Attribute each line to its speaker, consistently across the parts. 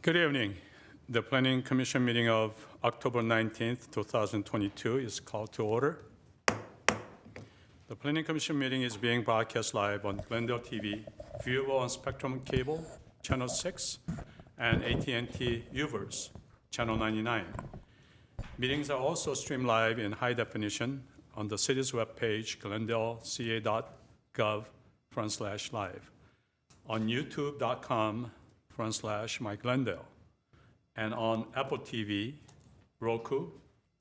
Speaker 1: Good evening. The Planning Commission meeting of October 19th, 2022 is called to order. The Planning Commission meeting is being broadcast live on Glendale TV, viewable on Spectrum Cable, Channel 6, and AT&T UVerse, Channel 99. Meetings are also streamed live in high definition on the city's webpage, glendaleca.gov/live, on youtube.com/myglendale, and on Apple TV, Roku,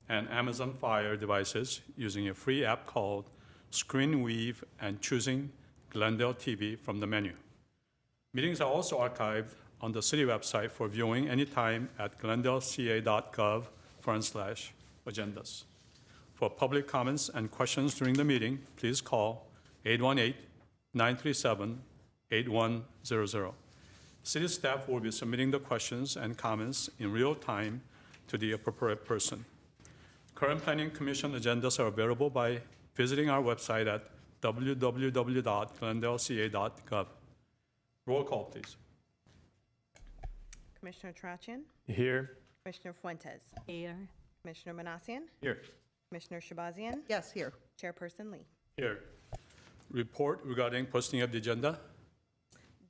Speaker 1: and Amazon Fire devices using a free app called ScreenWeave and choosing Glendale TV from the menu. Meetings are also archived on the city website for viewing anytime at glendaleca.gov/agendas. For public comments and questions during the meeting, please call 818-937-8100. City staff will be submitting the questions and comments in real time to the appropriate person. Current Planning Commission agendas are available by visiting our website at www.glendaleca.gov. Roll call, please.
Speaker 2: Commissioner Tarachian,
Speaker 3: Here.
Speaker 2: Commissioner Fuentes,
Speaker 4: Here.
Speaker 2: Commissioner Manassian,
Speaker 3: Here.
Speaker 2: Commissioner Shabazian,
Speaker 5: Yes, here.
Speaker 2: Chairperson Lee.
Speaker 1: Here. Report regarding posting of the agenda.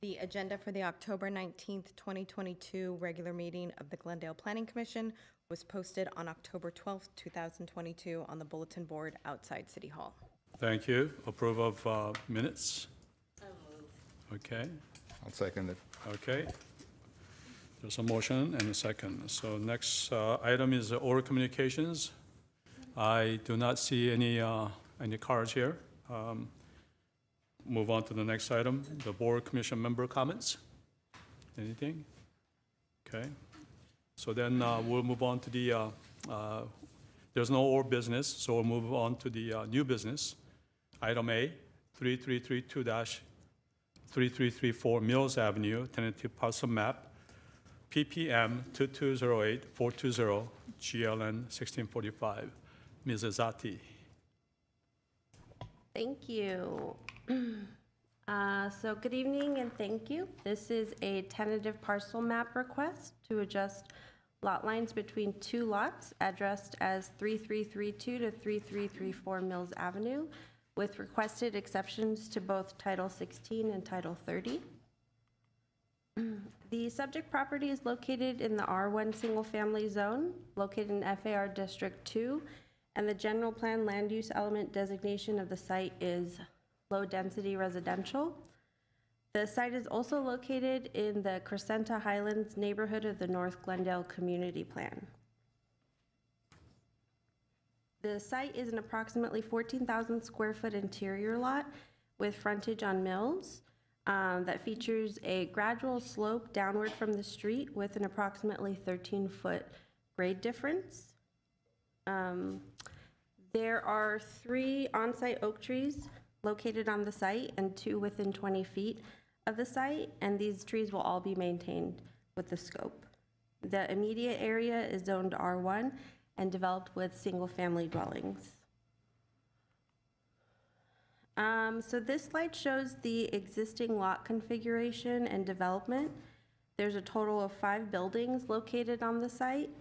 Speaker 2: The agenda for the October 19th, 2022 regular meeting of the Glendale Planning Commission was posted on October 12th, 2022 on the bulletin board outside City Hall.
Speaker 1: Thank you. Approve of minutes. Okay.
Speaker 6: I'll second it.
Speaker 1: Okay. There's a motion and a second. So next item is oral communications. I do not see any cards here. Move on to the next item, the board commission member comments. Anything? Okay. So then we'll move on to the, there's no old business, so we'll move on to the new business. Item A, 3332-3334 Mills Avenue, tentative parcel map, PPM 2208420, GLN 1645. Ms. Azati.
Speaker 4: Thank you. So good evening and thank you. This is a tentative parcel map request to adjust lot lines between two lots addressed as 3332 to 3334 Mills Avenue with requested exceptions to both Title 16 and Title 30. The subject property is located in the R1 single family zone, located in FAR District 2, and the general plan land use element designation of the site is low density residential. The site is also located in the Crescenta Highlands neighborhood of the North Glendale Community Plan. The site is an approximately 14,000 square foot interior lot with frontage on Mills that features a gradual slope downward from the street with an approximately 13-foot grade difference. There are 3 on-site oak trees located on the site and 2 within 20 feet of the site, and these trees will all be maintained with the scope. The immediate area is zoned R1 and developed with single-family dwellings. So this slide shows the existing lot configuration and development. There's a total of 5 buildings located on the site,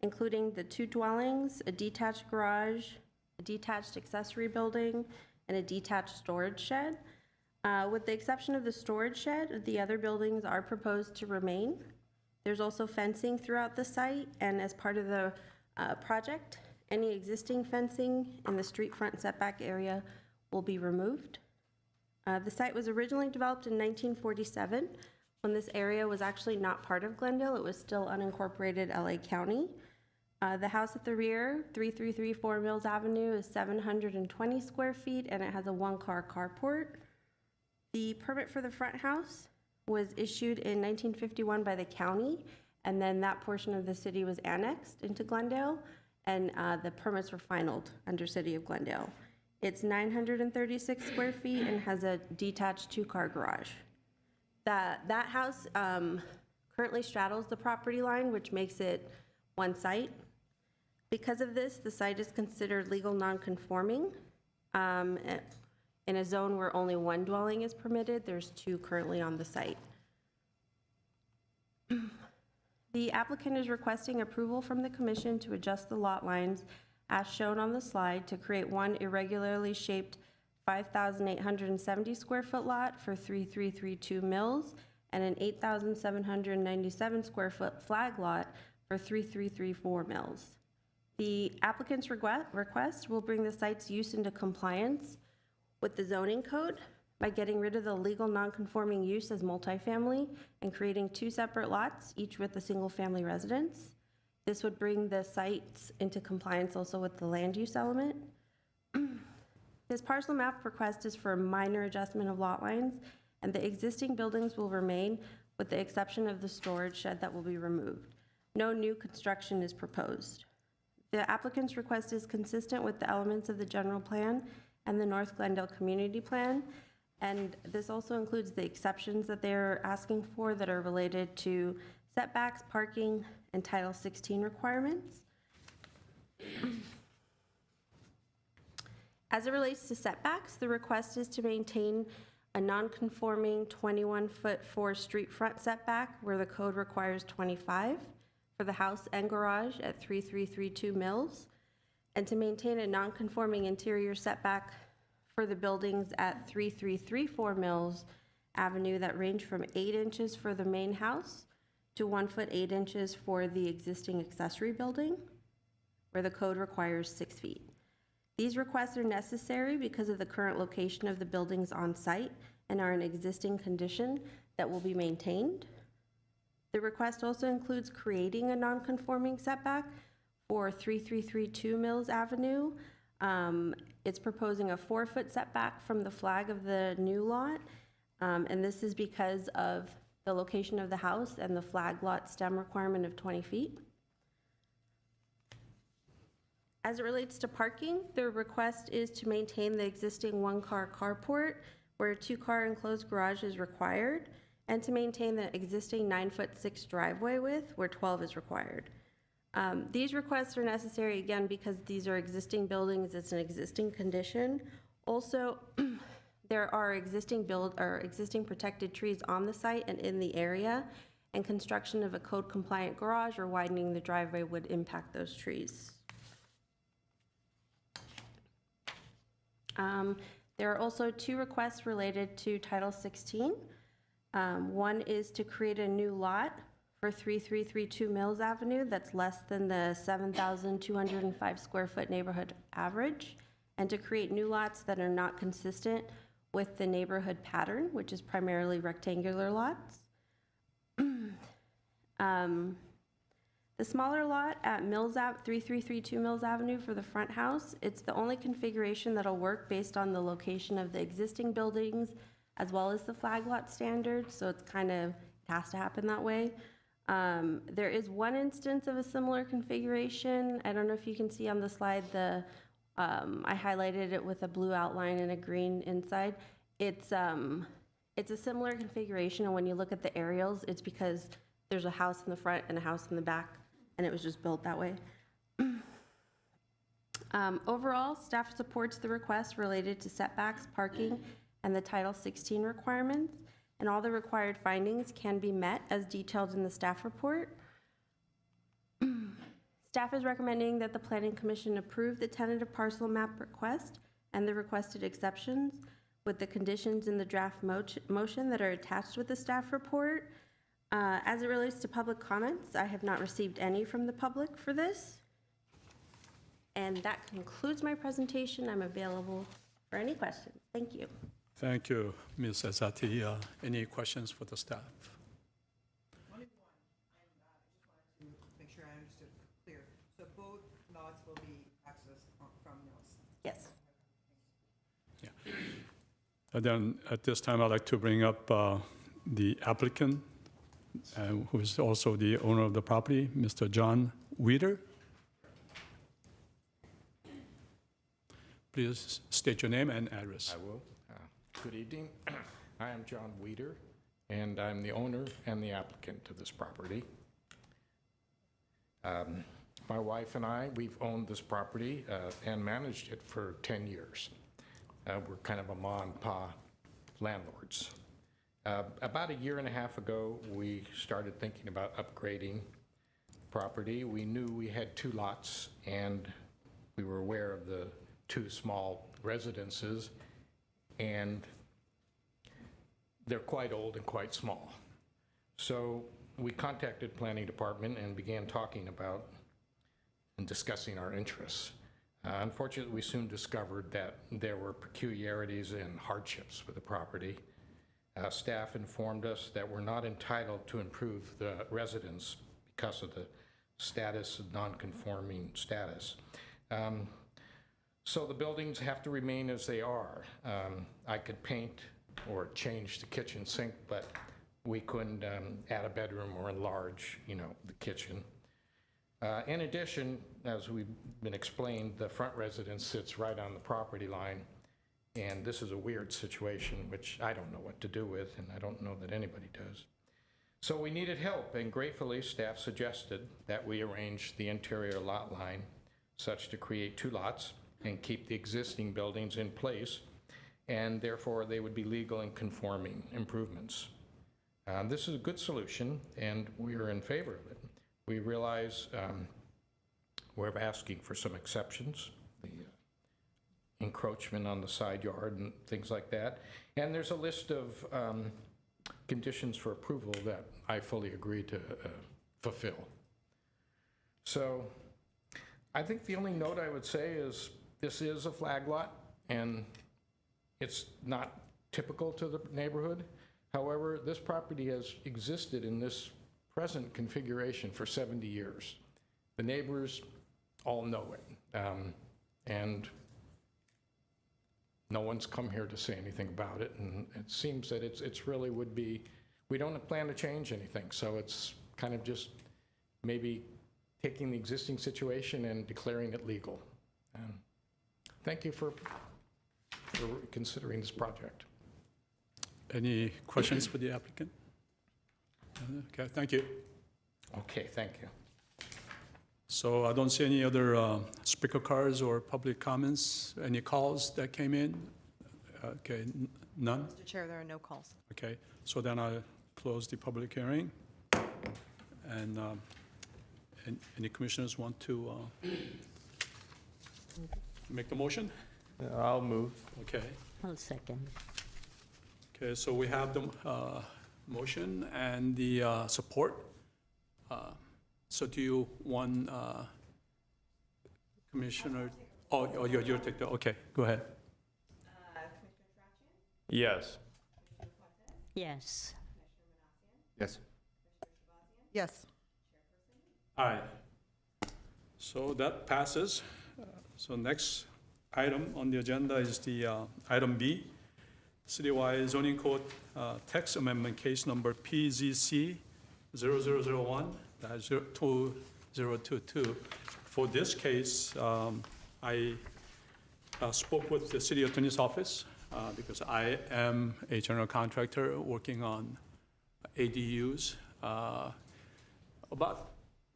Speaker 4: including the 2 dwellings, a detached garage, a detached accessory building, and a detached storage shed. With the exception of the storage shed, the other buildings are proposed to remain. There's also fencing throughout the site, and as part of the project, any existing fencing in the street front setback area will be removed. The site was originally developed in 1947 when this area was actually not part of Glendale. It was still unincorporated LA County. The house at the rear, 3334 Mills Avenue, is 720 square feet and it has a 1-car carport. The permit for the front house was issued in 1951 by the county, and then that portion of the city was annexed into Glendale, and the permits were finalized under City of Glendale. It's 936 square feet and has a detached 2-car garage. That house currently straddles the property line, which makes it one site. Because of this, the site is considered legal non-conforming. In a zone where only 1 dwelling is permitted, there's 2 currently on the site. The applicant is requesting approval from the commission to adjust the lot lines as shown on the slide to create one irregularly shaped 5,870 square foot lot for 3332 Mills and an 8,797 square foot flag lot for 3334 Mills. The applicant's request will bring the site's use into compliance with the zoning code by getting rid of the legal non-conforming use as multifamily and creating two separate lots, each with a single-family residence. This would bring the sites into compliance also with the land use element. This parcel map request is for a minor adjustment of lot lines, and the existing buildings will remain with the exception of the storage shed that will be removed. No new construction is proposed. The applicant's request is consistent with the elements of the general plan and the North Glendale Community Plan, and this also includes the exceptions that they're asking for that are related to setbacks, parking, and Title 16 requirements. As it relates to setbacks, the request is to maintain a non-conforming 21-foot 4-street front setback where the code requires 25 for the house and garage at 3332 Mills, and to maintain a non-conforming interior setback for the buildings at 3334 Mills Avenue that range from 8 inches for the main house to 1 foot 8 inches for the existing accessory building, where the code requires 6 feet. These requests are necessary because of the current location of the buildings on site and are an existing condition that will be maintained. The request also includes creating a non-conforming setback for 3332 Mills Avenue. It's proposing a 4-foot setback from the flag of the new lot, and this is because of the location of the house and the flag lot stem requirement of 20 feet. As it relates to parking, the request is to maintain the existing 1-car carport where a 2-car enclosed garage is required, and to maintain the existing 9-foot 6 driveway width where 12 is required. These requests are necessary again because these are existing buildings, it's an existing condition. Also, there are existing protected trees on the site and in the area, and construction of a code compliant garage or widening the driveway would impact those trees. There are also 2 requests related to Title 16. One is to create a new lot for 3332 Mills Avenue that's less than the 7,205 square foot neighborhood average, and to create new lots that are not consistent with the neighborhood pattern, which is primarily rectangular lots. The smaller lot at 3332 Mills Avenue for the front house, it's the only configuration that'll work based on the location of the existing buildings as well as the flag lot standard, so it's it has to happen that way. There is one instance of a similar configuration. I don't know if you can see on the slide, I highlighted it with a blue outline and a green inside. It's a similar configuration, and when you look at the aerials, it's because there's a house in the front and a house in the back, and it was just built that way. Overall, staff supports the request related to setbacks, parking, and the Title 16 requirements, and all the required findings can be met as detailed in the staff report. Staff is recommending that the Planning Commission approve the tentative parcel map request and the requested exceptions with the conditions in the draft motion that are attached with the staff report. As it relates to public comments, I have not received any from the public for this. And that concludes my presentation. I'm available for any questions. Thank you.
Speaker 1: Thank you, Ms. Azati. Any questions for the staff?
Speaker 3: Only one, and I just wanted to make sure I understood clear. So both lots will be accessed from Mills?
Speaker 4: Yes.
Speaker 1: Yeah. And then at this time, I'd like to bring up the applicant, who is also the owner of the property, Mr. John Weeder. Please state your name and address.
Speaker 5: I will. Good evening. I am John Weeder, and I'm the owner and the applicant to this property. My wife and I, we've owned this property and managed it for 10 years. We're kind of a ma and pa landlords. About a year and a half ago, we started thinking about upgrading property. We knew we had 2 lots, and we were aware of the 2 small residences, and they're quite old and quite small. So we contacted Planning Department and began talking about and discussing our interests. Unfortunately, we soon discovered that there were peculiarities and hardships with the property. Staff informed us that we're not entitled to improve the residence because of the status of non-conforming status. So the buildings have to remain as they are. I could paint or change the kitchen sink, but we couldn't add a bedroom or enlarge, the kitchen. In addition, as we've been explained, the front residence sits right on the property line, and this is a weird situation, which I don't know what to do with, and I don't know that anybody does. So we needed help, and gratefully, staff suggested that we arrange the interior lot line such to create 2 lots and keep the existing buildings in place, and therefore they would be legal and conforming improvements. This is a good solution, and we are in favor of it. We realize we're asking for some exceptions, the encroachment on the side yard and things like that. And there's a list of conditions for approval that I fully agree to fulfill. So I think the only note I would say is this is a flag lot, and it's not typical to the neighborhood. However, this property has existed in this present configuration for 70 years. The neighbors all know it, and no one's come here to say anything about it, and it seems that it's really would be, we don't plan to change anything, so it's kind of just maybe taking the existing situation and declaring it legal. Thank you for considering this project.
Speaker 1: Any questions for the applicant? Okay, thank you.
Speaker 5: Okay, thank you.
Speaker 1: So I don't see any other speaker cards or public comments. Any calls that came in? Okay, none?
Speaker 2: Mr. Chair, there are no calls.
Speaker 1: Okay, so then I'll close the public hearing. And any commissioners want to make the motion?
Speaker 6: I'll move.
Speaker 1: Okay.
Speaker 7: I'll second.
Speaker 1: Okay, so we have the motion and the support. So do you want Commissioner, you're take the, okay, go ahead.
Speaker 6: Yes.
Speaker 7: Yes.
Speaker 6: Yes.
Speaker 3: Yes.
Speaker 1: Aye. So that passes. So next item on the agenda is the item B, Citywide Zoning Code Text Amendment Case Number PZC 0001-2022. For this case, I spoke with the City Attorney's Office because I am a general contractor working on ADUs. About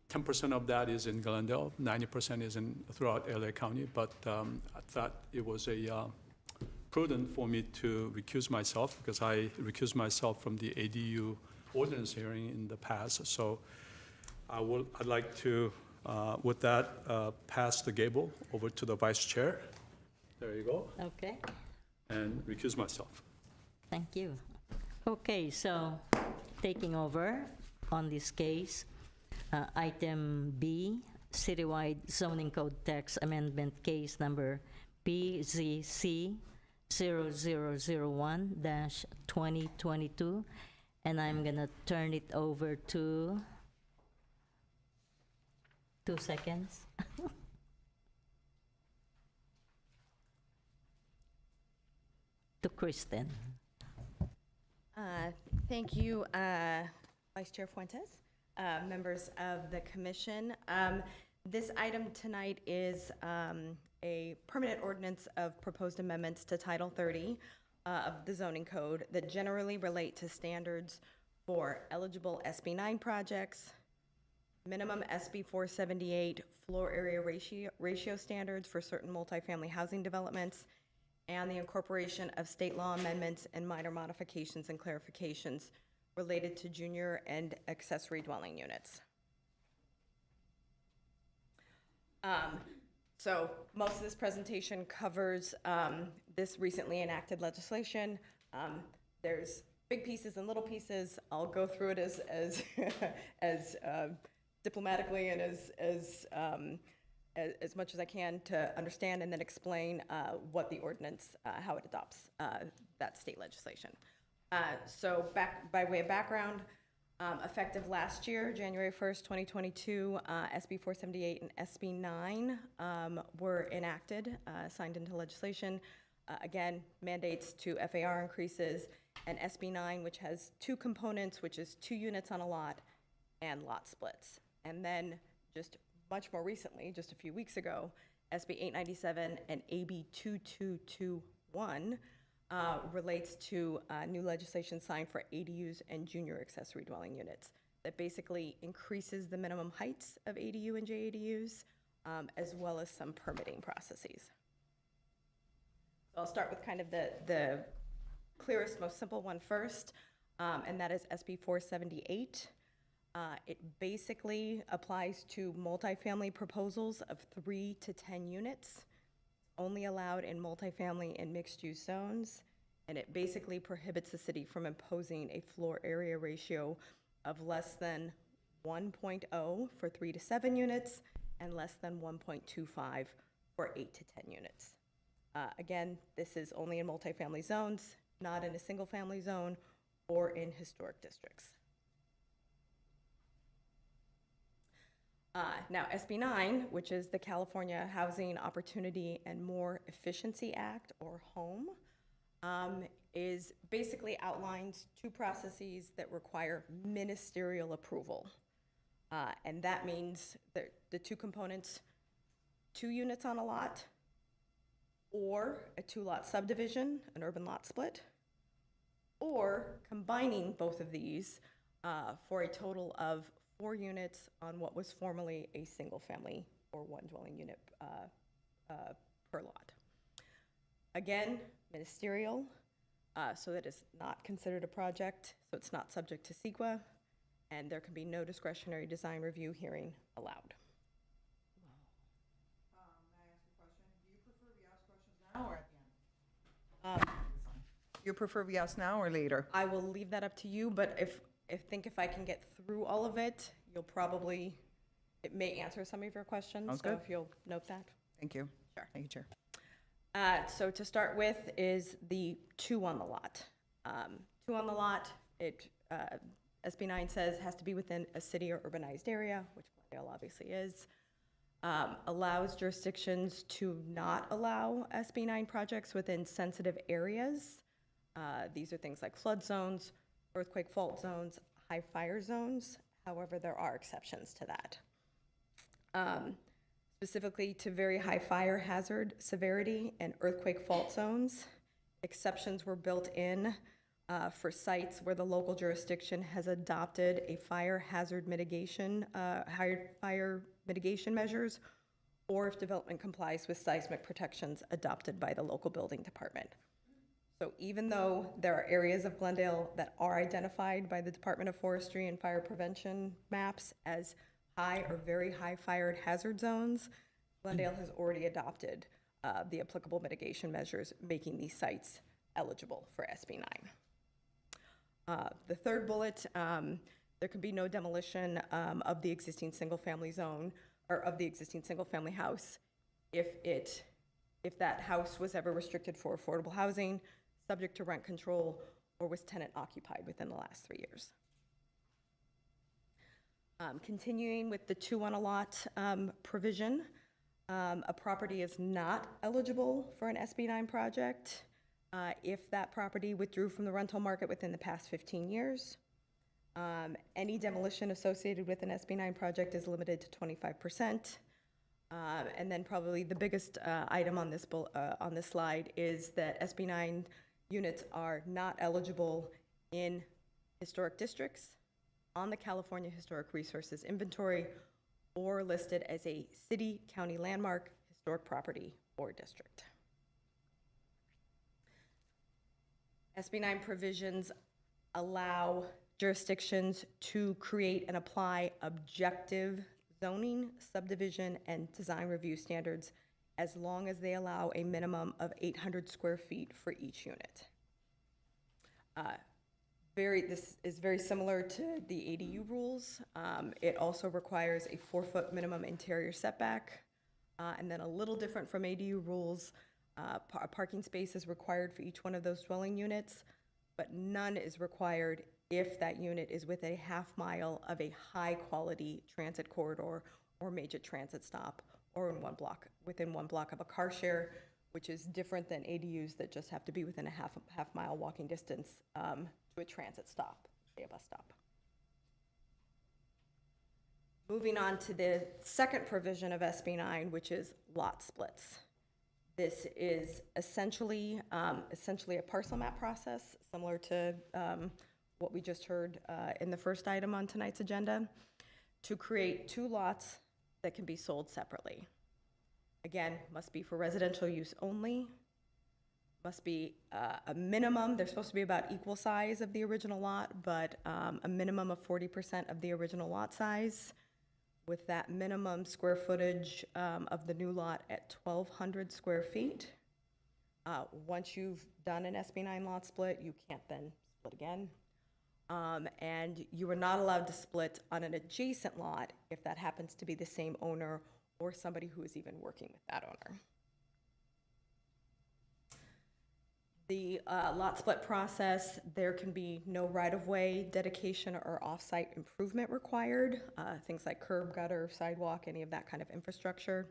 Speaker 1: 10% of that is in Glendale, 90% is throughout LA County, but I thought it was prudent for me to recuse myself because I recused myself from the ADU ordinance hearing in the past. So I'd like to, with that, pass the gavel over to the Vice Chair. There you go,
Speaker 7: Okay,
Speaker 1: and recuse myself.
Speaker 7: thank you. Okay, so taking over on this case, item B, Citywide Zoning Code Text Amendment Case Number PZC 0001-2022, and I'm gonna turn it over to 2 seconds. To Kristen.
Speaker 2: Thank you, Vice Chair Fuentes, members of the commission. This item tonight is a permanent ordinance of proposed amendments to Title 30 of the zoning code that generally relate to standards for eligible SB 9 projects, minimum SB 478 floor area ratio standards for certain multifamily housing developments, and the incorporation of state law amendments and minor modifications and clarifications related to junior and accessory dwelling units. So most of this presentation covers this recently enacted legislation. There's big pieces and little pieces. I'll go through it as as diplomatically and as much as I can to understand and then explain what the ordinance, how it adopts that state legislation. So by way of background, effective last year, January 1st, 2022, SB 478 and SB 9 were enacted, signed into legislation. Again, mandates to FAR increases, and SB 9, which has two components, which is 2 units on a lot and lot splits. And then just much more recently, just a few weeks ago, SB 897 and AB 2221 relates to new legislation signed for ADUs and junior accessory dwelling units that basically increases the minimum heights of ADU and JADUs, as well as some permitting processes. So I'll start with kind of the clearest, most simple one first, and that is SB 478. It basically applies to multifamily proposals of 3 to 10 units, only allowed in multifamily and mixed-use zones, and it basically prohibits the city from imposing a floor area ratio of less than 1.0 for 3 to 7 units and less than 1.25 for 8 to 10 units. Again, this is only in multifamily zones, not in a single-family zone or in historic districts. Now, SB 9, which is the California Housing Opportunity and More Efficiency Act, or HOME, is basically outlines 2 processes that require ministerial approval. And that means that the 2 components, 2 units on a lot, or a 2-lot subdivision, an urban lot split, or combining both of these for a total of 4 units on what was formerly a single-family or 1 dwelling unit per lot. Again, ministerial, so that it's not considered a project, so it's not subject to CEQA, and there can be no discretionary design review hearing allowed.
Speaker 3: May I ask a question? Do you prefer we ask questions now or at the end? You prefer we ask now or later?
Speaker 2: I will leave that up to you, but if I can get through all of it, it may answer some of your questions.
Speaker 3: Sounds
Speaker 2: So
Speaker 3: good.
Speaker 2: if you'll note that.
Speaker 3: Thank you.
Speaker 2: Sure.
Speaker 3: Thank you, Chair.
Speaker 2: So to start with is the 2 on the lot. 2 on the lot, SB 9 says has to be within a city or urbanized area, which Glendale obviously is. Allows jurisdictions to not allow SB 9 projects within sensitive areas. These are things like flood zones, earthquake fault zones, high fire zones. However, there are exceptions to that. Specifically to very high fire hazard severity and earthquake fault zones, exceptions were built in for sites where the local jurisdiction has adopted a fire hazard mitigation, fire mitigation measures, or if development complies with seismic protections adopted by the local building department. So even though there are areas of Glendale that are identified by the Department of Forestry and Fire Prevention maps as high or very high fire hazard zones, Glendale has already adopted the applicable mitigation measures, making these sites eligible for SB 9. The third bullet, there can be no demolition of the existing single-family zone or of the existing single-family house if that house was ever restricted for affordable housing, subject to rent control, or was tenant occupied within the last 3 years. Continuing with the 2 on a lot provision, a property is not eligible for an SB 9 project if that property withdrew from the rental market within the past 15 years. Any demolition associated with an SB 9 project is limited to 25%. And then probably the biggest item on this slide is that SB 9 units are not eligible in historic districts, on the California Historic Resources Inventory, or listed as a city, county landmark, historic property, or district. SB 9 provisions allow jurisdictions to create and apply objective zoning, subdivision, and design review standards as long as they allow a minimum of 800 square feet for each unit. This is very similar to the ADU rules. It also requires a 4-foot minimum interior setback. And then a little different from ADU rules, a parking space is required for each one of those dwelling units, but none is required if that unit is within a half mile of a high-quality transit corridor or major transit stop, or within one block of a car share, which is different than ADUs that just have to be within a half mile walking distance to a transit stop, say a bus stop. Moving on to the second provision of SB 9, which is lot splits. This is essentially a parcel map process, similar to what we just heard in the first item on tonight's agenda, to create 2 lots that can be sold separately. Again, must be for residential use only, must be a minimum, they're supposed to be about equal size of the original lot, but a minimum of 40% of the original lot size, with that minimum square footage of the new lot at 1,200 square feet. Once you've done an SB 9 lot split, you can't then split again. And you are not allowed to split on an adjacent lot if that happens to be the same owner or somebody who is even working with that owner. The lot split process, there can be no right-of-way dedication or off-site improvement required, things like curb, gutter, sidewalk, any of that kind of infrastructure.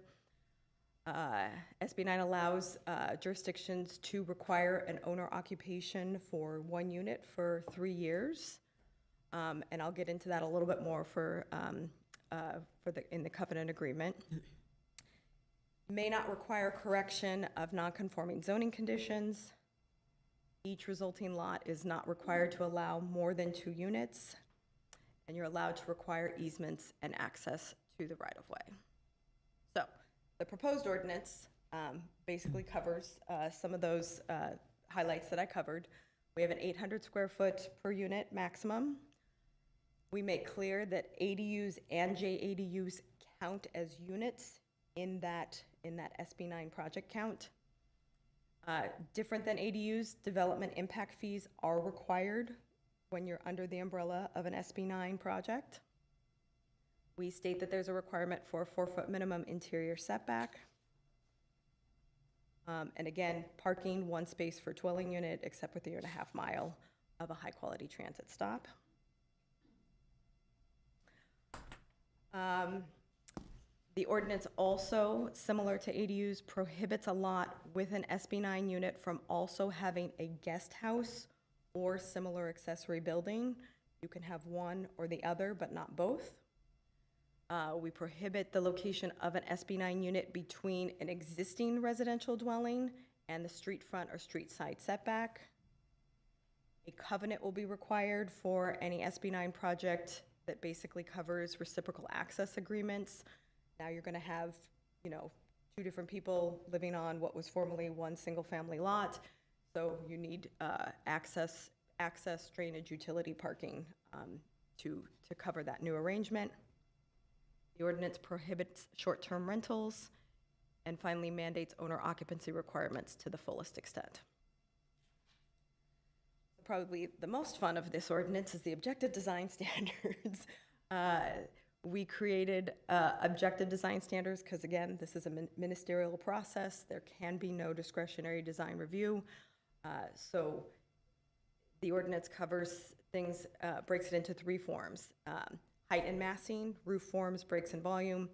Speaker 2: SB 9 allows jurisdictions to require an owner occupation for 1 unit for 3 years. And I'll get into that a little bit more in the covenant agreement. May not require correction of non-conforming zoning conditions. Each resulting lot is not required to allow more than 2 units, and you're allowed to require easements and access to the right-of-way. So, the proposed ordinance basically covers some of those highlights that I covered. We have an 800 square foot per unit maximum. We make clear that ADUs and JADUs count as units in that SB 9 project count. Different than ADUs, development impact fees are required when you're under the umbrella of an SB 9 project. We state that there's a requirement for a 4-foot minimum interior setback. And again, parking 1 space per dwelling unit, except within a half mile of a high-quality transit stop. The ordinance also, similar to ADUs, prohibits a lot with an SB 9 unit from also having a guest house or similar accessory building. You can have one or the other, but not both. We prohibit the location of an SB 9 unit between an existing residential dwelling and the street front or street side setback. A covenant will be required for any SB 9 project that basically covers reciprocal access agreements. Now you're going to have, 2 different people living on what was formerly 1 single-family lot, so you need access, drainage, utility, parking to cover that new arrangement. The ordinance prohibits short-term rentals, and finally mandates owner occupancy requirements to the fullest extent. Probably the most fun of this ordinance is the objective design standards. We created objective design standards because, again, this is a ministerial process. There can be no discretionary design review. So the ordinance covers things, breaks it into 3 forms. Height and massing, roof forms, breaks and volume,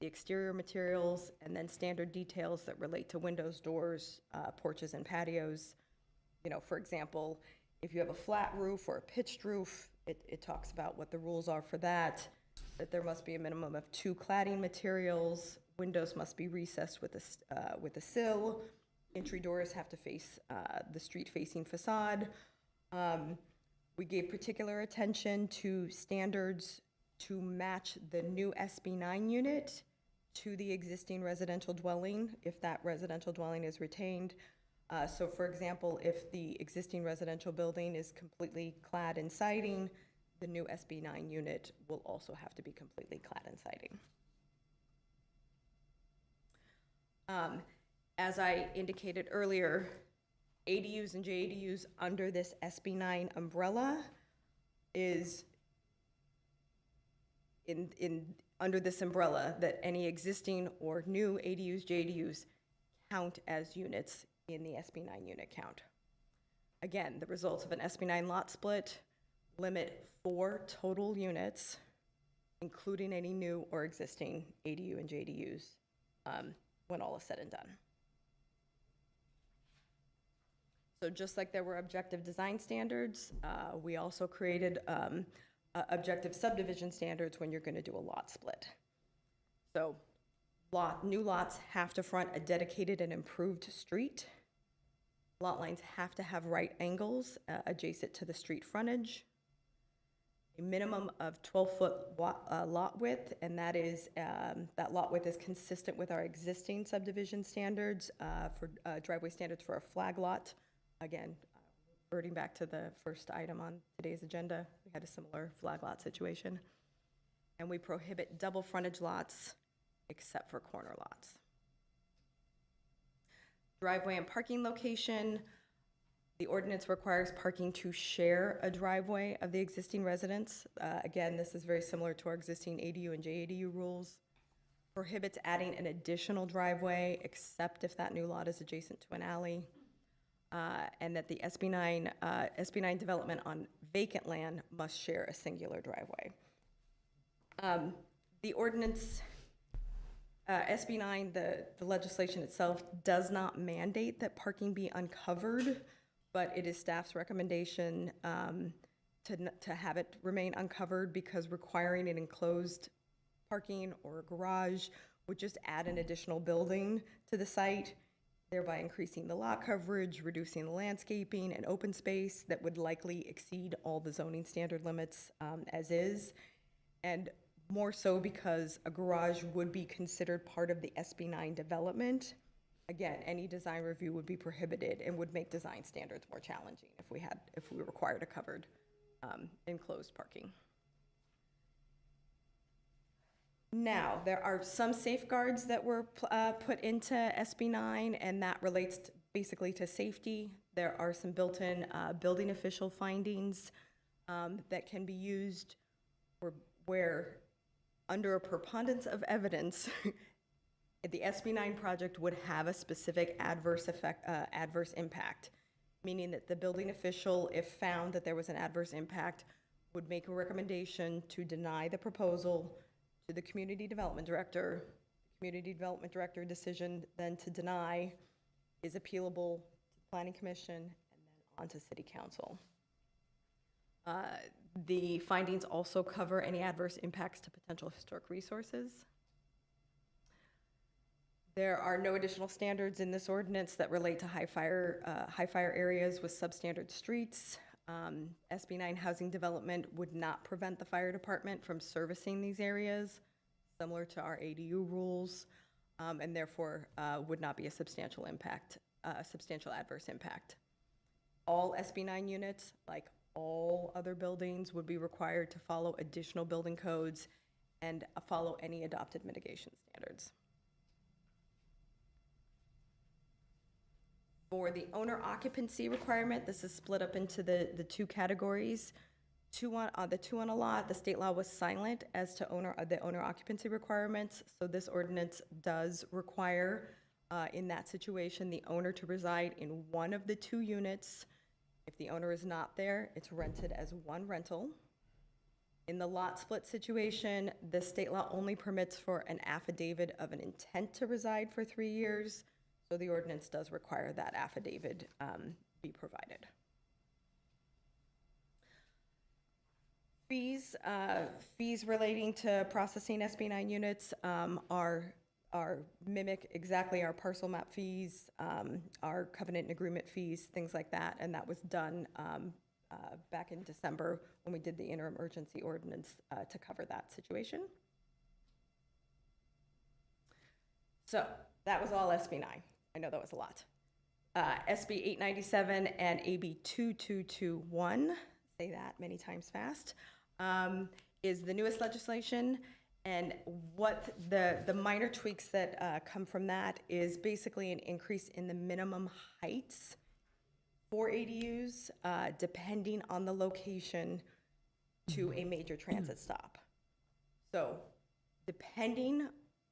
Speaker 2: the exterior materials, and then standard details that relate to windows, doors, porches, and patios. For example, if you have a flat roof or a pitched roof, it talks about what the rules are for that there must be a minimum of 2 cladding materials, windows must be recessed with a sill, entry doors have to face the street-facing facade. We gave particular attention to standards to match the new SB 9 unit to the existing residential dwelling, if that residential dwelling is retained. So for example, if the existing residential building is completely clad in siding, the new SB 9 unit will also have to be completely clad in siding. As I indicated earlier, ADUs and JADUs under this SB 9 umbrella is under this umbrella, that any existing or new ADUs, JADUs count as units in the SB 9 unit count. Again, the results of an SB 9 lot split limit 4 total units, including any new or existing ADU and JDUs, when all is said and done. So just like there were objective design standards, we also created objective subdivision standards when you're going to do a lot split. So new lots have to front a dedicated and improved street. Lot lines have to have right angles adjacent to the street frontage. A minimum of 12-foot lot width, and that is that lot width is consistent with our existing subdivision standards for driveway standards for a flag lot. Again, reverting back to the first item on today's agenda, we had a similar flag lot situation. And we prohibit double frontage lots except for corner lots. Driveway and parking location. The ordinance requires parking to share a driveway of the existing residence. Again, this is very similar to our existing ADU and JADU rules. Prohibits adding an additional driveway except if that new lot is adjacent to an alley. And that the SB 9 development on vacant land must share a singular driveway. The ordinance, SB 9, the legislation itself does not mandate that parking be uncovered, but it is staff's recommendation to have it remain uncovered, because requiring an enclosed parking or a garage would just add an additional building to the site, thereby increasing the lot coverage, reducing the landscaping and open space that would likely exceed all the zoning standard limits as is. And more so because a garage would be considered part of the SB 9 development. Again, any design review would be prohibited and would make design standards more challenging if we required a covered enclosed parking. Now, there are some safeguards that were put into SB 9, and that relates basically to safety. There are some built-in building official findings that can be used where under a preponderance of evidence, the SB 9 project would have a specific adverse impact, meaning that the building official, if found that there was an adverse impact, would make a recommendation to deny the proposal to the community development director. The community development director decision then to deny is appealable to the planning commission and then on to city council. The findings also cover any adverse impacts to potential historic resources. There are no additional standards in this ordinance that relate to high fire areas with substandard streets. SB 9 housing development would not prevent the fire department from servicing these areas, similar to our ADU rules, and therefore would not be a substantial adverse impact. All SB 9 units, like all other buildings, would be required to follow additional building codes and follow any adopted mitigation standards. For the owner occupancy requirement, this is split up into the two categories. The two on a lot, the state law was silent as to the owner occupancy requirements, so this ordinance does require, in that situation, the owner to reside in one of the two units. If the owner is not there, it's rented as one rental. In the lot split situation, the state law only permits for an affidavit of an intent to reside for 3 years, so the ordinance does require that affidavit be provided. Fees relating to processing SB 9 units mimic exactly our parcel map fees, our covenant and agreement fees, things like that, and that was done back in December when we did the interim urgency ordinance to cover that situation. So that was all SB 9. I know that was a lot. SB 897 and AB 2221, say that many times fast, is the newest legislation. And what the minor tweaks that come from that is basically an increase in the minimum heights for ADUs, depending on the location to a major transit stop. So depending,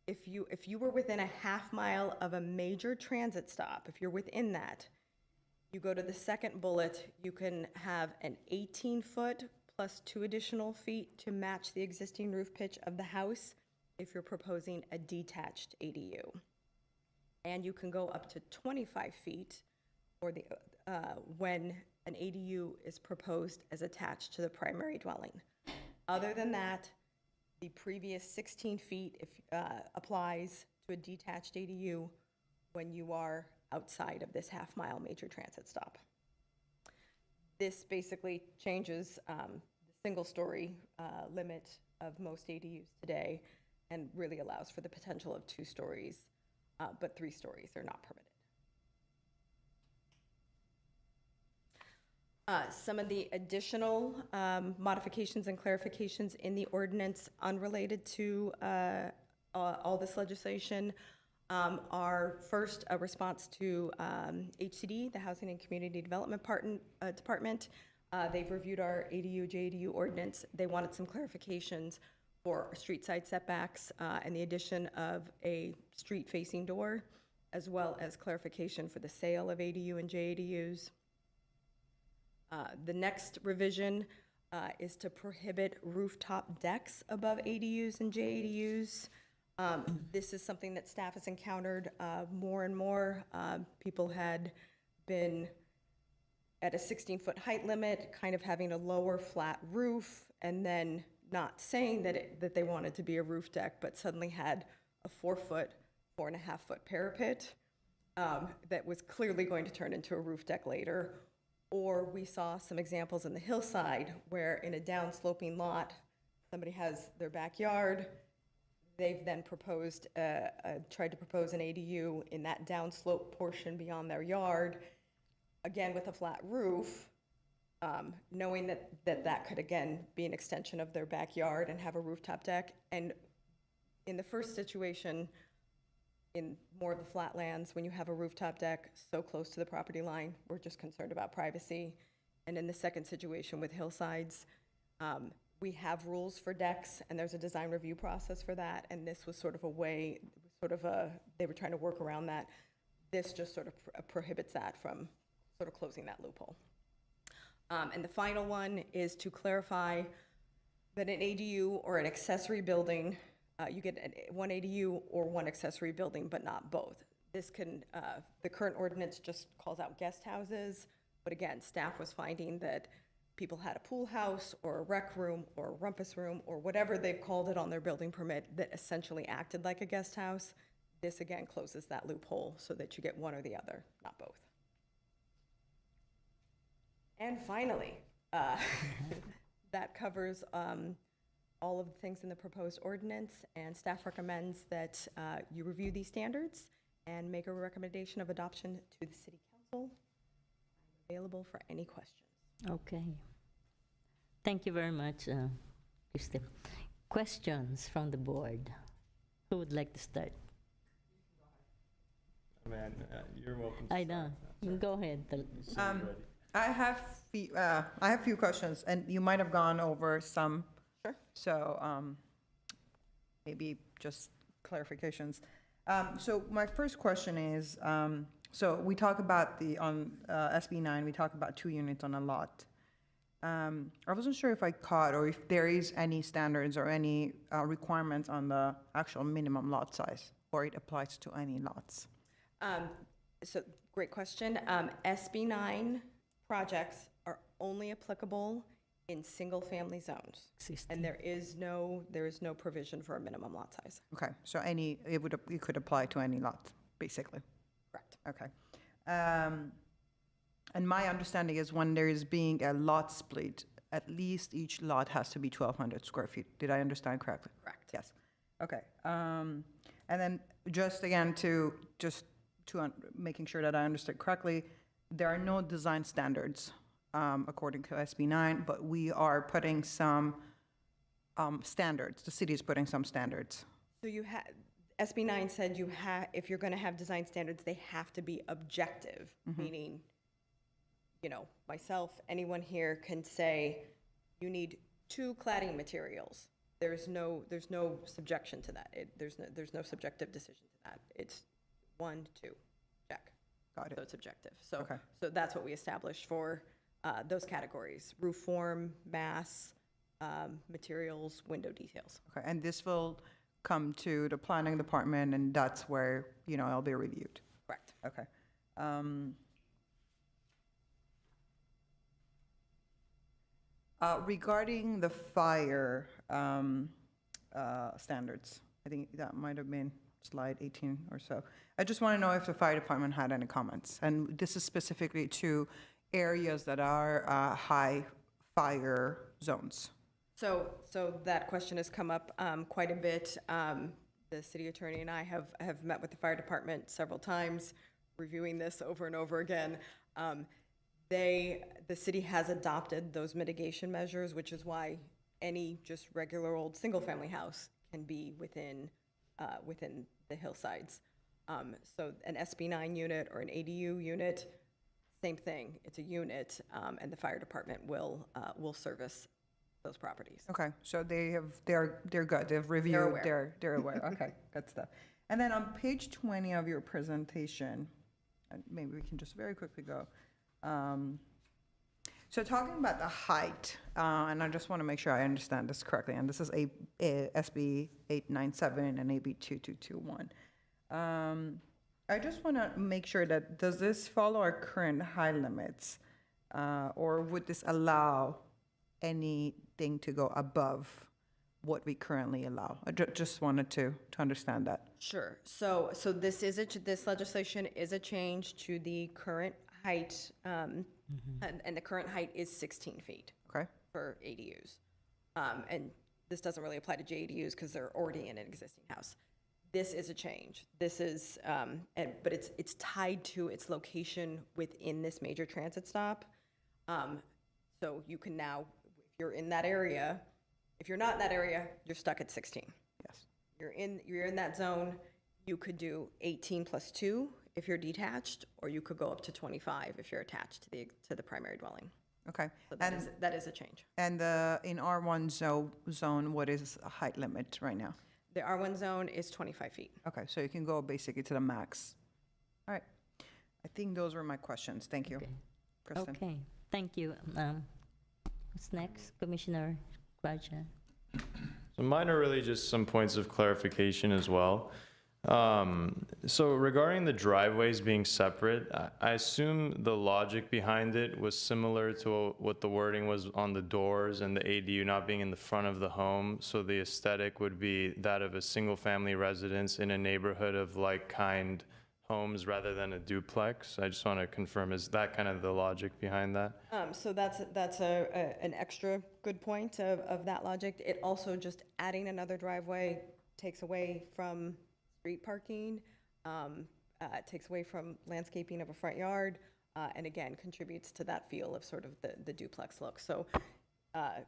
Speaker 2: if you were within a half mile of a major transit stop, if you're within that, you go to the second bullet, you can have an 18-foot plus 2 additional feet to match the existing roof pitch of the house if you're proposing a detached ADU. And you can go up to 25 feet or when an ADU is proposed as attached to the primary dwelling. Other than that, the previous 16 feet applies to a detached ADU when you are outside of this half-mile major transit stop. This basically changes the single-story limit of most ADUs today and really allows for the potential of 2 stories, but 3 stories are not permitted. Some of the additional modifications and clarifications in the ordinance unrelated to all this legislation are first a response to HCD, the Housing and Community Development Department. They've reviewed our ADU, JADU ordinance. They wanted some clarifications for street side setbacks and the addition of a street-facing door, as well as clarification for the sale of ADU and JADUs. The next revision is to prohibit rooftop decks above ADUs and JADUs. This is something that staff has encountered more and more. People had been at a 16-foot height limit, kind of having a lower flat roof, and then not saying that they wanted to be a roof deck, but suddenly had a 4-foot, 4.5-foot parapet that was clearly going to turn into a roof deck later. Or we saw some examples in the hillside where in a downsloping lot, somebody has their backyard, they've then proposed, tried to propose an ADU in that downslope portion beyond their yard, again with a flat roof, knowing that could again be an extension of their backyard and have a rooftop deck. And in the first situation, in more of the flatlands, when you have a rooftop deck so close to the property line, we're just concerned about privacy. And in the second situation with hillsides, we have rules for decks, and there's a design review process for that, and this was sort of a way, they were trying to work around that. This just sort of prohibits that from sort of closing that loophole. And the final one is to clarify that an ADU or an accessory building, you get one ADU or one accessory building, but not both. This can, the current ordinance just calls out guest houses, but again, staff was finding that people had a pool house or a rec room or a rumpus room or whatever they've called it on their building permit that essentially acted like a guest house. This again closes that loophole so that you get one or the other, not both. And finally, that covers all of the things in the proposed ordinance, and staff recommends that you review these standards and make a recommendation of adoption to the City Council. I'm available for any questions.
Speaker 7: Okay. Thank you very much, Krista. Questions from the board? Who would like to start?
Speaker 6: Man, you're welcome to
Speaker 7: I
Speaker 6: start.
Speaker 7: know. You go ahead.
Speaker 3: I have few questions, and you might have gone over some.
Speaker 2: Sure.
Speaker 3: So maybe just clarifications. So my first question is, so we talk about on SB 9, we talk about 2 units on a lot. I wasn't sure if I caught or if there is any standards or any requirements on the actual minimum lot size, or it applies to any lots.
Speaker 2: So, great question. SB 9 projects are only applicable in single-family zones, and there is no provision for a minimum lot size.
Speaker 3: Okay, so it could apply to any lot, basically.
Speaker 2: Correct.
Speaker 3: Okay. And my understanding is when there is being a lot split, at least each lot has to be 1,200 square feet. Did I understand correctly?
Speaker 2: Correct.
Speaker 3: Yes. Okay. And then just again to making sure that I understood correctly, there are no design standards according to SB 9, but we are putting some standards. The city is putting some standards.
Speaker 2: So you have, SB 9 said if you're going to have design standards, they have to be objective, meaning, myself, anyone here can say, you need 2 cladding materials. There's no subjection to that. There's no subjective decision to that. It's 1, 2, check.
Speaker 3: Got it.
Speaker 2: So it's objective. So,
Speaker 3: Okay.
Speaker 2: so that's what we established for those categories: roof form, mass, materials, window details.
Speaker 3: Okay, and this will come to the planning department, and that's where, it'll be reviewed.
Speaker 2: Correct.
Speaker 3: Okay. Regarding the fire standards, I think that might have been slide 18 or so. I just want to know if the fire department had any comments. And this is specifically to areas that are high fire zones.
Speaker 2: So that question has come up quite a bit. The city attorney and I have met with the fire department several times, reviewing this over and over again. The city has adopted those mitigation measures, which is why any just regular old single-family house can be within the hillsides. So an SB 9 unit or an ADU unit, same thing. It's a unit, and the fire department will service those properties.
Speaker 3: Okay, so they're good. They've reviewed.
Speaker 2: aware.
Speaker 3: They're aware. Okay, good stuff. And then on page 20 of your presentation, and maybe we can just very quickly go. So talking about the height, and I just want to make sure I understand this correctly, and this is SB 897 and AB 2221. I just want to make sure that, does this follow our current height limits? Or would this allow anything to go above what we currently allow? I just wanted to understand that.
Speaker 2: Sure. So this legislation is a change to the current height, and the current height is 16 feet
Speaker 3: Okay?
Speaker 2: for ADUs. And this doesn't really apply to JADUs because they're already in an existing house. This is a change. This is, but it's tied to its location within this major transit stop. So you can now, if you're in that area, if you're not in that area, you're stuck at 16.
Speaker 3: Yes.
Speaker 2: You're in that zone, you could do 18 plus 2 if you're detached, or you could go up to 25 if you're attached to the primary dwelling.
Speaker 3: Okay.
Speaker 2: So
Speaker 3: And
Speaker 2: that is a change.
Speaker 3: in R1 zone, what is a height limit right now?
Speaker 2: The R1 zone is 25 feet.
Speaker 3: Okay, so you can go basically to the max. All right. I think those were my questions. Thank you,
Speaker 7: Okay.
Speaker 3: Kristen.
Speaker 7: Okay, thank you. What's next, Commissioner Raja?
Speaker 6: So mine are really just some points of clarification as well. So regarding the driveways being separate, I assume the logic behind it was similar to what the wording was on the doors and the ADU not being in the front of the home. So the aesthetic would be that of a single-family residence in a neighborhood of like-kind homes rather than a duplex. I just want to confirm, is that kind of the logic behind that?
Speaker 2: So that's an extra good point of that logic. It also just adding another driveway takes away from street parking, takes away from landscaping of a front yard, and again, contributes to that feel of sort of the duplex look. So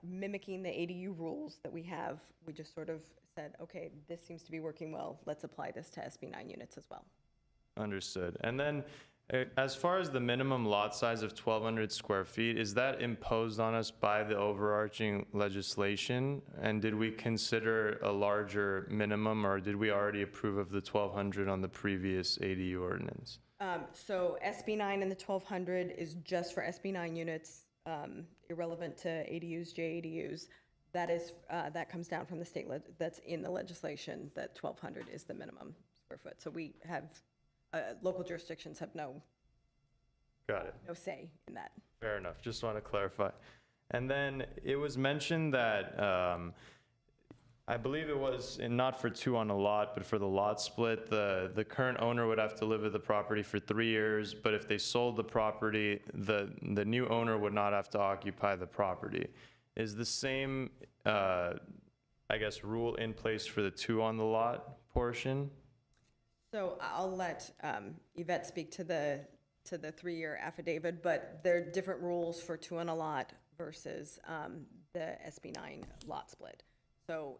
Speaker 2: mimicking the ADU rules that we have, we just sort of said, okay, this seems to be working well, let's apply this to SB 9 units as well.
Speaker 6: Understood. And then as far as the minimum lot size of 1,200 square feet, is that imposed on us by the overarching legislation? And did we consider a larger minimum, or did we already approve of the 1,200 on the previous ADU ordinance?
Speaker 2: So SB 9 and the 1,200 is just for SB 9 units, irrelevant to ADUs, JADUs. That comes down from the state, that's in the legislation, that 1,200 is the minimum square foot. So we have, local jurisdictions have no say in that.
Speaker 6: Fair enough. Just want to clarify. And then it was mentioned that I believe it was not for 2 on a lot, but for the lot split, the current owner would have to live with the property for 3 years, but if they sold the property, the new owner would not have to occupy the property. Is the same, I guess, rule in place for the 2 on the lot portion?
Speaker 2: So I'll let Yvette speak to the 3-year affidavit, but there are different rules for 2 on a lot versus the SB 9 lot split. So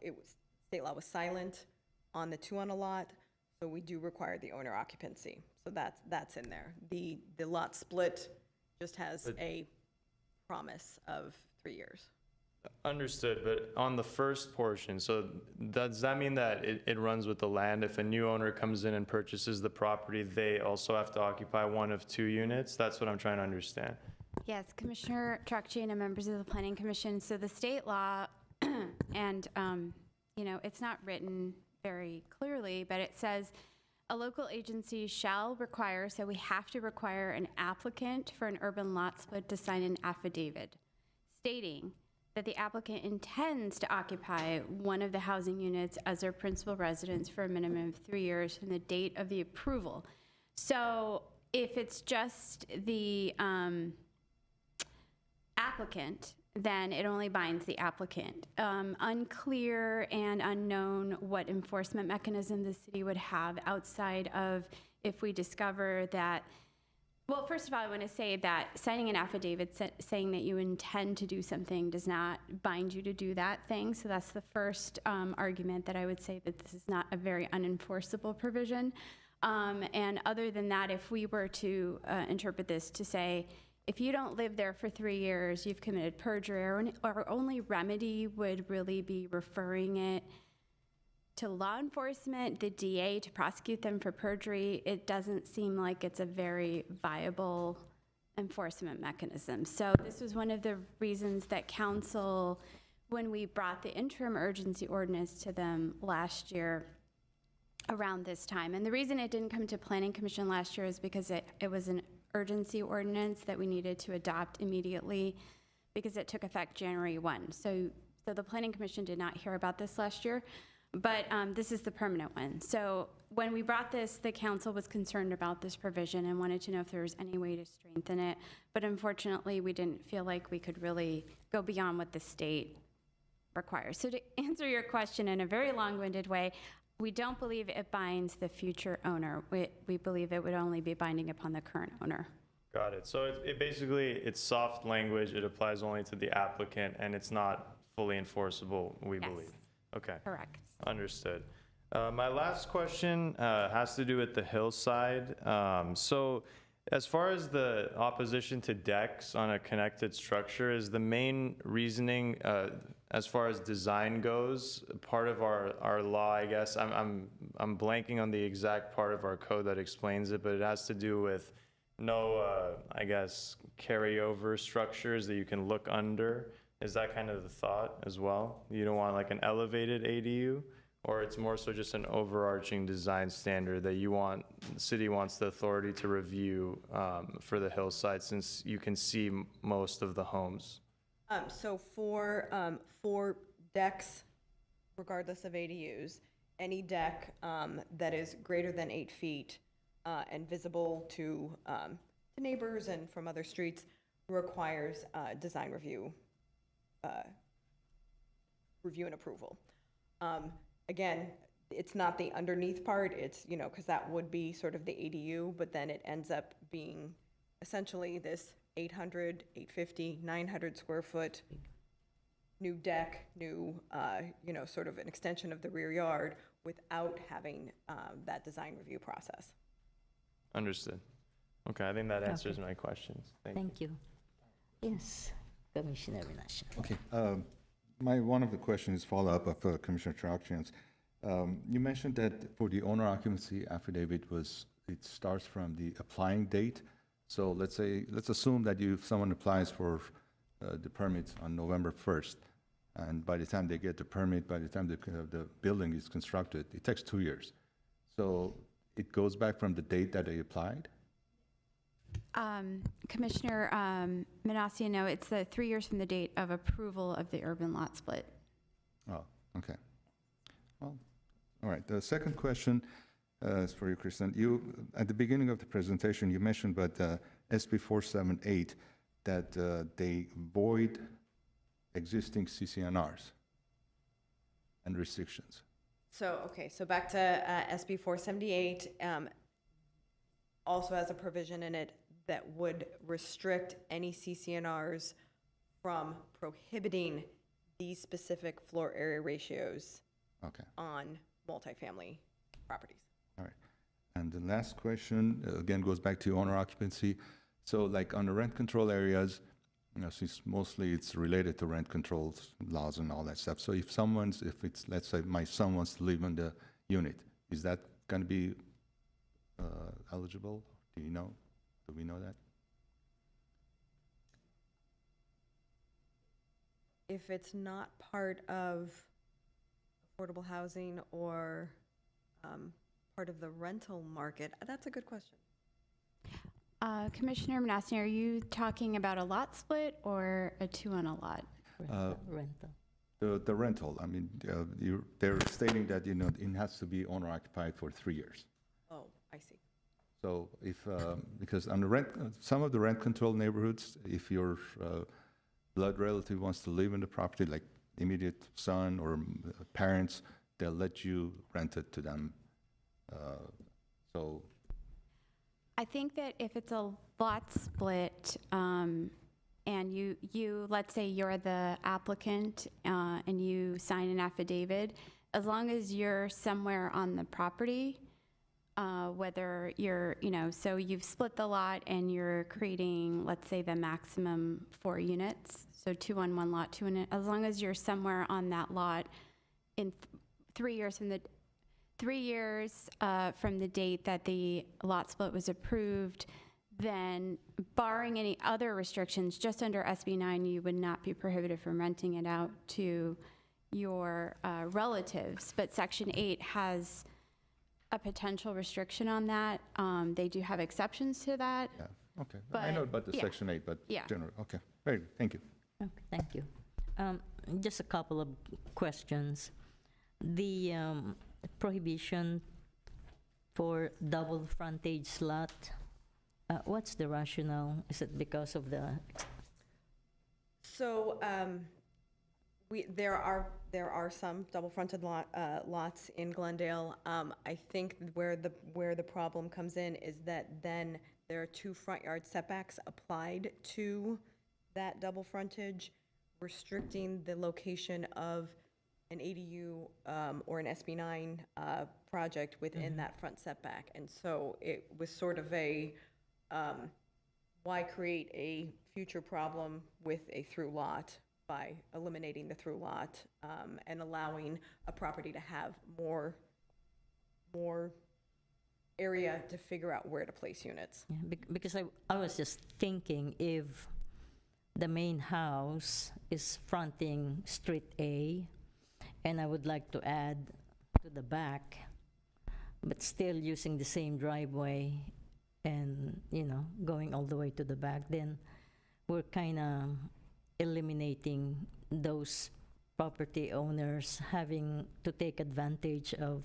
Speaker 2: state law was silent on the 2 on a lot, so we do require the owner occupancy. So that's in there. The lot split just has a promise of 3 years.
Speaker 6: Understood, but on the first portion, so does that mean that it runs with the land? If a new owner comes in and purchases the property, they also have to occupy one of 2 units? That's what I'm trying to understand.
Speaker 8: Yes, Commissioner Trakchian and members of the Planning Commission. So the state law, and, it's not written very clearly, but it says a local agency shall require, so we have to require an applicant for an urban lot split to sign an affidavit stating that the applicant intends to occupy one of the housing units as their principal residence for a minimum of 3 years from the date of the approval. So if it's just the applicant, then it only binds the applicant. Unclear and unknown what enforcement mechanism the city would have outside of if we discover that. Well, first of all, I want to say that signing an affidavit saying that you intend to do something does not bind you to do that thing. So that's the first argument that I would say that this is not a very unenforceable provision. And other than that, if we were to interpret this to say, if you don't live there for 3 years, you've committed perjury, or our only remedy would really be referring it to law enforcement, the DA, to prosecute them for perjury. It doesn't seem like it's a very viable enforcement mechanism. So this was one of the reasons that council, when we brought the interim urgency ordinance to them last year around this time, and the reason it didn't come to Planning Commission last year is because it was an urgency ordinance that we needed to adopt immediately because it took effect January 1. So the Planning Commission did not hear about this last year. But this is the permanent one. So when we brought this, the council was concerned about this provision and wanted to know if there was any way to strengthen it. But unfortunately, we didn't feel like we could really go beyond what the state requires. So to answer your question in a very long-winded way, we don't believe it binds the future owner. We believe it would only be binding upon the current owner.
Speaker 6: Got it. So it basically, it's soft language. It applies only to the applicant, and it's not fully enforceable, we
Speaker 8: Yes.
Speaker 6: believe. Okay.
Speaker 8: Correct.
Speaker 6: Understood. My last question has to do with the hillside. So as far as the opposition to decks on a connected structure, is the main reasoning as far as design goes, part of our law, I guess, I'm blanking on the exact part of our code that explains it, but it has to do with no, I guess, carryover structures that you can look under. Is that kind of the thought as well? You don't want like an elevated ADU, or it's more so just an overarching design standard that the city wants the authority to review for the hillside, since you can see most of the homes?
Speaker 2: So for decks, regardless of ADUs, any deck that is greater than 8 feet and visible to neighbors and from other streets requires design review and approval. Again, it's not the underneath part, it's, because that would be sort of the ADU, but then it ends up being essentially this 800, 850, 900 square foot new deck, new, sort of an extension of the rear yard without having that design review process.
Speaker 6: Understood. Okay, I think that answers my questions. Thank you.
Speaker 7: Thank you. Yes, Commissioner Menashe.
Speaker 9: Okay, one of the questions follow-up of Commissioner Trakchian's. You mentioned that for the owner occupancy affidavit it starts from the applying date. So let's assume that someone applies for the permits on November 1st, and by the time they get the permit, by the time the building is constructed, it takes 2 years. So it goes back from the date that they applied?
Speaker 8: Commissioner Menashe, no, it's the 3 years from the date of approval of the urban lot split.
Speaker 9: Oh, okay. Well, all right. The second question is for you, Kristen. At the beginning of the presentation, you mentioned about SB 478 that they void existing CCNRs and restrictions.
Speaker 2: So back to SB 478, also has a provision in it that would restrict any CCNRs from prohibiting these specific floor area ratios
Speaker 9: Okay,
Speaker 2: on multifamily properties.
Speaker 9: all right. And the last question, again, goes back to owner occupancy. So like on the rent control areas, since mostly it's related to rent controls laws and all that stuff. So if it's, let's say my son wants to live in the unit, is that going to be eligible? Do you know? Do we know that?
Speaker 2: If it's not part of affordable housing or part of the rental market, that's a good question.
Speaker 8: Commissioner Manassi, are you talking about a lot split or a two on a lot?
Speaker 7: Rental.
Speaker 9: The rental, I mean, they're stating that, it has to be owner occupied for 3 years.
Speaker 2: Oh, I see.
Speaker 9: So if, because on some of the rent control neighborhoods, if your blood relative wants to live in the property, like immediate son or parents, they'll let you rent it to them. So,
Speaker 8: I think that if it's a lot split, and you, let's say you're the applicant, and you sign an affidavit, as long as you're somewhere on the property, whether you're, so you've split the lot and you're creating, let's say, the maximum 4 units, so 2 on 1 lot, 2 in, as long as you're somewhere on that lot in 3 years from the 3 years from the date that the lot split was approved, then barring any other restrictions, just under SB 9, you would not be prohibited from renting it out to your relatives. But Section 8 has a potential restriction on that. They do have exceptions to that.
Speaker 9: yeah, okay. I
Speaker 8: But,
Speaker 9: know about the
Speaker 8: yeah.
Speaker 9: Section 8, but
Speaker 8: Yeah.
Speaker 9: general, okay. Very good, thank you.
Speaker 7: Okay, thank you. Just a couple of questions. The prohibition for double frontage lot, what's the rationale? Is it because of the,
Speaker 2: So, there are some double-fronted lots in Glendale. I think where the problem comes in is that then there are 2 front yard setbacks applied to that double frontage, restricting the location of an ADU or an SB 9 project within that front setback. And so it was sort of a, why create a future problem with a through lot by eliminating the through lot and allowing a property to have more area to figure out where to place units.
Speaker 7: yeah, because I was just thinking if the main house is fronting Street A, and I would like to add to the back, but still using the same driveway and, going all the way to the back, then we're kind of eliminating those property owners having to take advantage of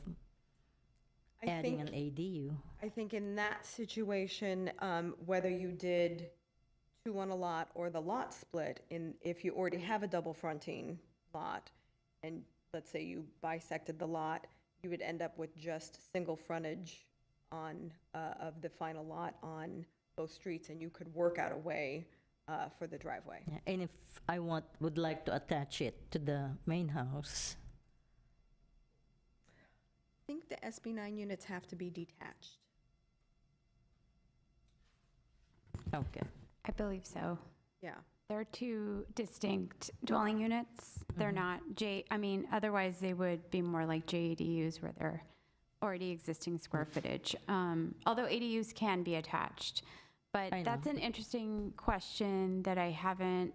Speaker 7: adding an ADU.
Speaker 2: I think in that situation, whether you did 2 on a lot or the lot split, if you already have a double fronting lot, and let's say you bisected the lot, you would end up with just single frontage of the final lot on both streets, and you could work out a way for the driveway.
Speaker 7: Yeah, and if I would like to attach it to the main house,
Speaker 2: I think the SB 9 units have to be detached.
Speaker 7: okay.
Speaker 8: I believe so.
Speaker 2: Yeah.
Speaker 8: They're 2 distinct dwelling units. They're not otherwise they would be more like JADUs where they're already existing square footage. Although ADUs can be attached. But
Speaker 7: I know.
Speaker 8: that's an interesting question that I haven't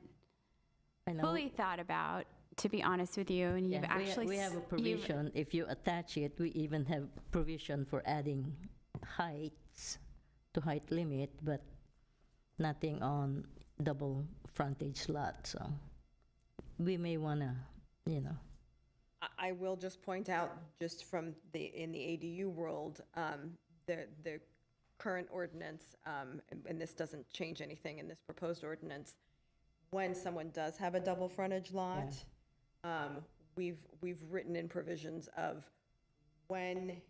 Speaker 7: I know.
Speaker 8: fully thought about, to be honest with you. And you've
Speaker 7: Yeah,
Speaker 8: actually
Speaker 7: we have a provision, if you attach it, we even have provision for adding heights to height limit, but nothing on double frontage lot, so we may wanna,
Speaker 2: I will just point out, just from in the ADU world, the current ordinance, and this doesn't change anything in this proposed ordinance, when someone does have a double frontage lot, we've written in provisions of when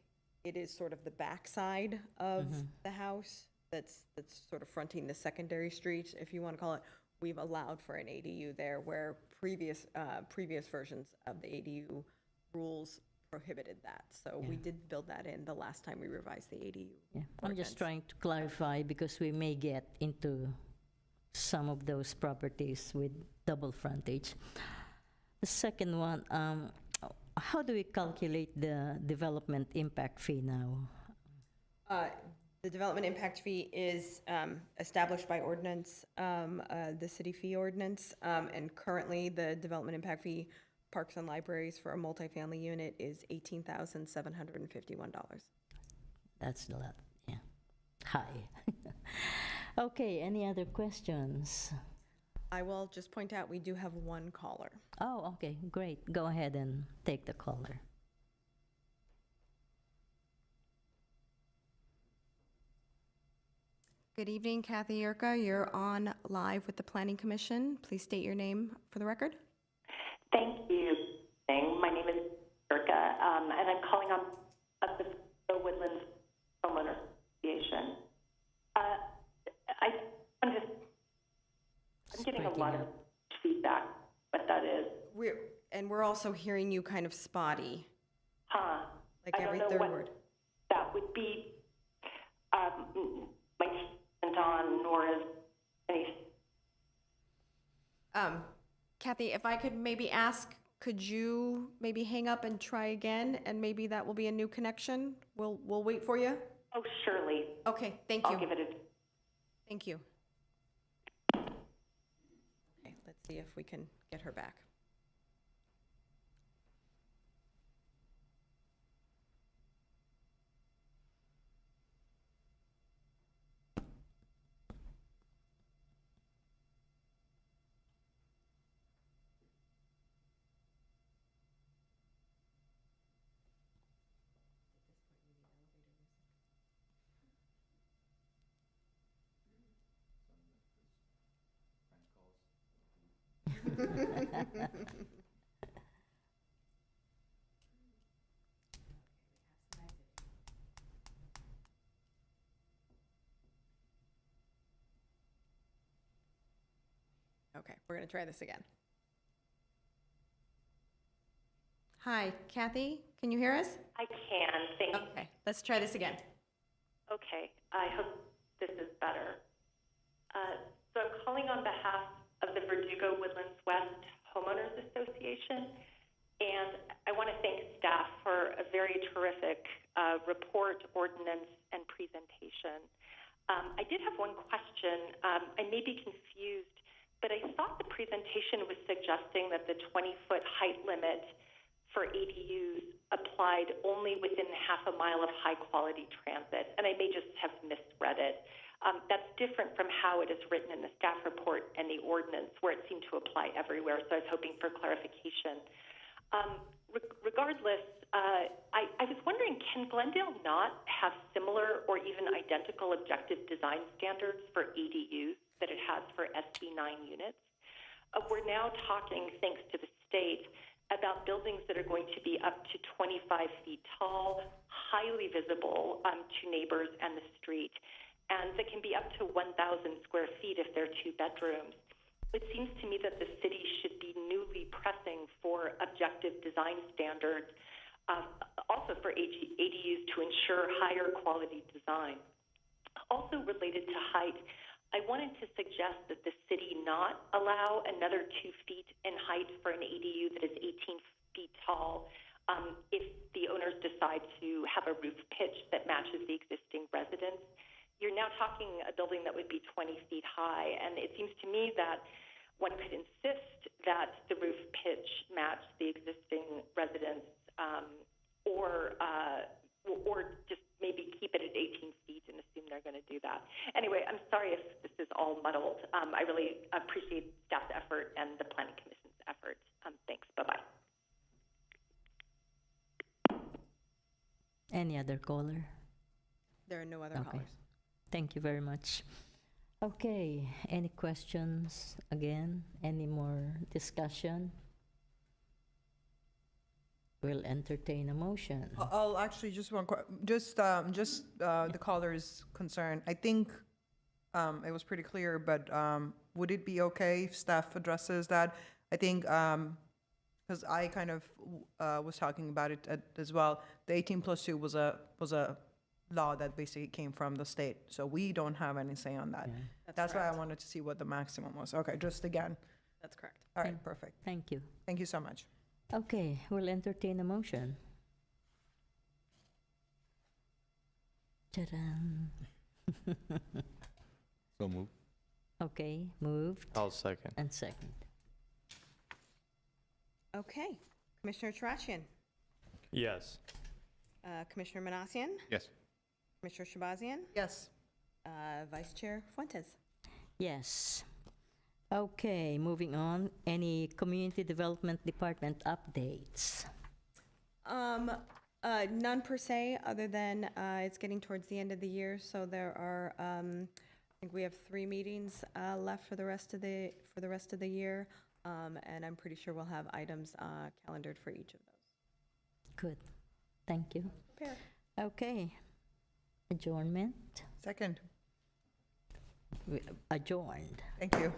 Speaker 2: it is sort of the backside of the house that's sort of fronting the secondary street, if you want to call it, we've allowed for an ADU there, where previous versions of the ADU rules prohibited that. So we did build that in the last time we revised the ADU.
Speaker 7: Yeah, I'm just
Speaker 2: ordinance.
Speaker 7: trying to clarify because we may get into some of those properties with double frontage. The second one, how do we calculate the development impact fee now?
Speaker 2: The development impact fee is established by ordinance, the city fee ordinance, and currently the development impact fee, parks and libraries for a multifamily unit is $18,751.
Speaker 7: That's a lot, yeah. High. Okay, any other questions?
Speaker 2: I will just point out, we do have one caller.
Speaker 7: Oh, okay, great. Go ahead and take the caller.
Speaker 2: Good evening, Kathy Yerka. You're on live with the Planning Commission. Please state your name for the record.
Speaker 10: Thank you. My name is Erica, and I'm calling on the Woodlands Homeowners Association. I'm getting a lot of feedback, what that is.
Speaker 2: We're also hearing you kind of spotty,
Speaker 10: Huh.
Speaker 2: like
Speaker 10: I
Speaker 2: every
Speaker 10: don't know
Speaker 2: third
Speaker 10: what
Speaker 2: word.
Speaker 10: that would be. My isn't on, nor is any.
Speaker 2: Kathy, if I could maybe ask, could you maybe hang up and try again, and maybe that will be a new connection? We'll wait for you.
Speaker 10: Oh, surely.
Speaker 2: Okay, thank you.
Speaker 10: I'll give it a.
Speaker 2: Thank you. Okay, let's see if we can get her back. Okay, we're going to try this again. Hi, Kathy, can you hear us?
Speaker 10: I can. Thank you.
Speaker 2: Okay, let's try this again.
Speaker 10: Okay, I hope this is better. So I'm calling on behalf of the Verdugo Woodlands West Homeowners Association, and I want to thank staff for a very terrific report, ordinance, and presentation. I did have one question. I may be confused, but I thought the presentation was suggesting that the 20-foot height limit for ADUs applied only within half a mile of high-quality transit, and I may just have misread it. That's different from how it is written in the staff report and the ordinance, where it seemed to apply everywhere, so I was hoping for clarification. Regardless, I was wondering, can Glendale not have similar or even identical objective design standards for ADUs that it has for SB 9 units? We're now talking, thanks to the state, about buildings that are going to be up to 25 feet tall, highly visible to neighbors and the street, and that can be up to 1,000 square feet if they're 2 bedrooms. It seems to me that the city should be newly pressing for objective design standards, also for ADUs to ensure higher quality design. Also related to height, I wanted to suggest that the city not allow another 2 feet in height for an ADU that is 18 feet tall if the owners decide to have a roof pitch that matches the existing residence. You're now talking a building that would be 20 feet high, and it seems to me that one could insist that the roof pitch match the existing residence, or just maybe keep it at 18 feet and assume they're going to do that. Anyway, I'm sorry if this is all muddled. I really appreciate staff's effort and the Planning Commission's effort. Thanks. Bye-bye.
Speaker 7: Any other caller?
Speaker 2: There are no other
Speaker 7: Okay.
Speaker 2: callers.
Speaker 7: Thank you very much. Okay, any questions again? Any more discussion? We'll entertain a motion.
Speaker 3: I'll actually just the caller's concern. I think it was pretty clear, but would it be okay if staff addresses that? I think, because I kind of was talking about it as well, the 18+2 was a law that basically came from the state, so we don't have any say on that. That's why I wanted to see what the maximum was. Okay, just again.
Speaker 2: That's correct.
Speaker 3: All right, perfect.
Speaker 7: Thank you.
Speaker 3: Thank you so much.
Speaker 7: Okay, we'll entertain a motion. Ta-da.
Speaker 9: So move.
Speaker 7: Okay, moved
Speaker 6: I'll second.
Speaker 7: and second.
Speaker 2: Okay. Commissioner Tarachian,
Speaker 6: Yes.
Speaker 2: Commissioner Manassian,
Speaker 9: Yes.
Speaker 2: Commissioner Shabazian,
Speaker 3: Yes.
Speaker 2: Vice Chair Fuentes.
Speaker 7: Yes. Okay, moving on. Any Community Development Department updates?
Speaker 2: None per se, other than it's getting towards the end of the year, so there are, I think we have 3 meetings left for the rest of the year, and I'm pretty sure we'll have items calendared for each of those.
Speaker 7: Good. Thank you.
Speaker 2: Prepare.
Speaker 7: Okay. Adjournment.
Speaker 3: Second.
Speaker 7: Adjourned.
Speaker 3: Thank you.